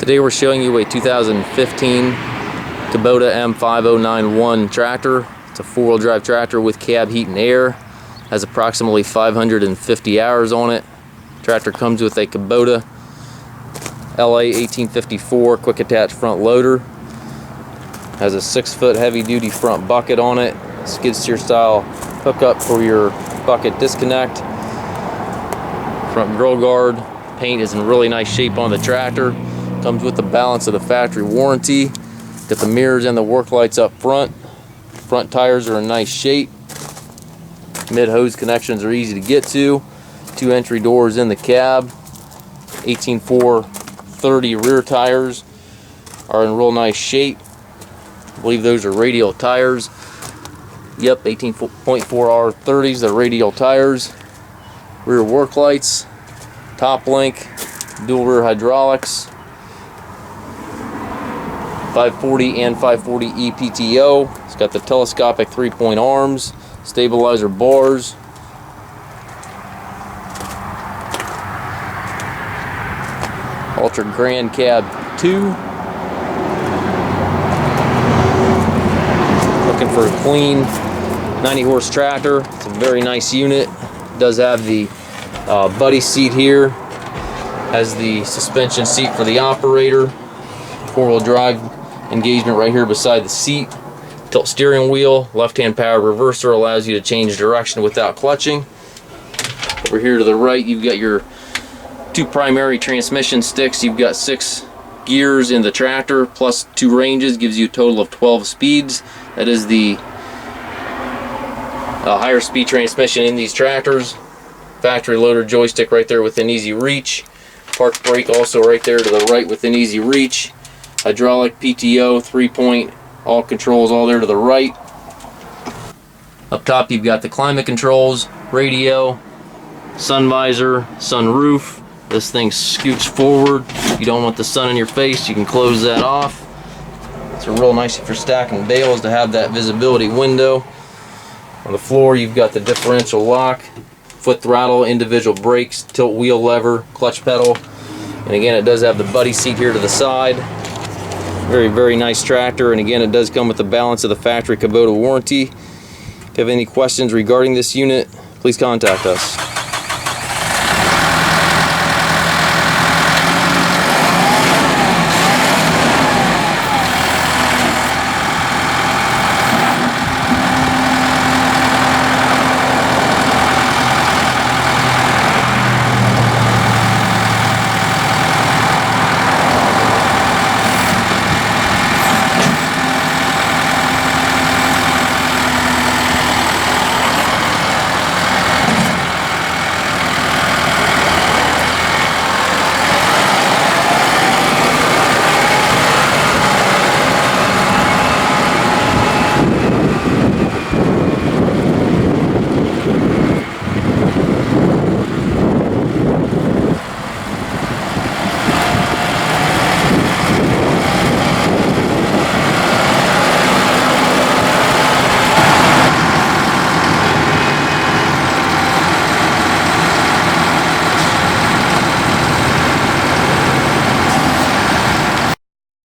Today we're showing you a 2015 Kubota M5-091 tractor. It's a four-wheel drive tractor with cab heat and air. Has approximately 550 hours on it. Tractor comes with a Kubota LA 1854 quick attach front loader. Has a 6-foot heavy-duty front bucket on it. Skid steer style hookup for your bucket disconnect. Front grill guard. Paint is in really nice shape on the tractor. Comes with the balance of the factory warranty. Got the mirrors and the work lights up front. Front tires are in nice shape. Mid hose connections are easy to get to. 2 entry doors in the cab. 18.4/30 rear tires are in real nice shape. I believe those are radial tires. Yep, 18.4R30s, they're radial tires. Rear work lights, top link, dual rear hydraulics, 540 and 540E PTO. It's got the telescopic 3-point arms, stabilizer bars. Ultra Grand Cab 2. Looking for a clean 90 horse tractor. It's a very nice unit. It does have the buddy seat here. Has the suspension seat for the operator. 4-wheel drive engagement right here beside the seat. Tilt steering wheel. Left-hand power reverser allows you to change direction without clutching. Over here to the right, you've got your 2 primary transmission sticks. You've got 6 gears in the tractor plus 2 ranges, gives you a total of 12 speeds. That is the higher speed transmission in these tractors. Factory loader joystick right there within easy reach. Park brake also right there to the right within easy reach. Hydraulic PTO 3-point, all controls all there to the right. Up top you've got the climate controls, radio, sun visor, sunroof. This thing scoots forward. If you don't want the sun in your face, you can close that off. It's real nice if you're stacking bales to have that visibility window. On the floor you've got the differential lock, foot throttle, individual brakes, tilt wheel lever, clutch pedal, and again it does have the buddy seat here to the side. Very nice tractor, and again it does come with the balance of the factory Kubota warranty. If you have any questions regarding this unit, please contact us.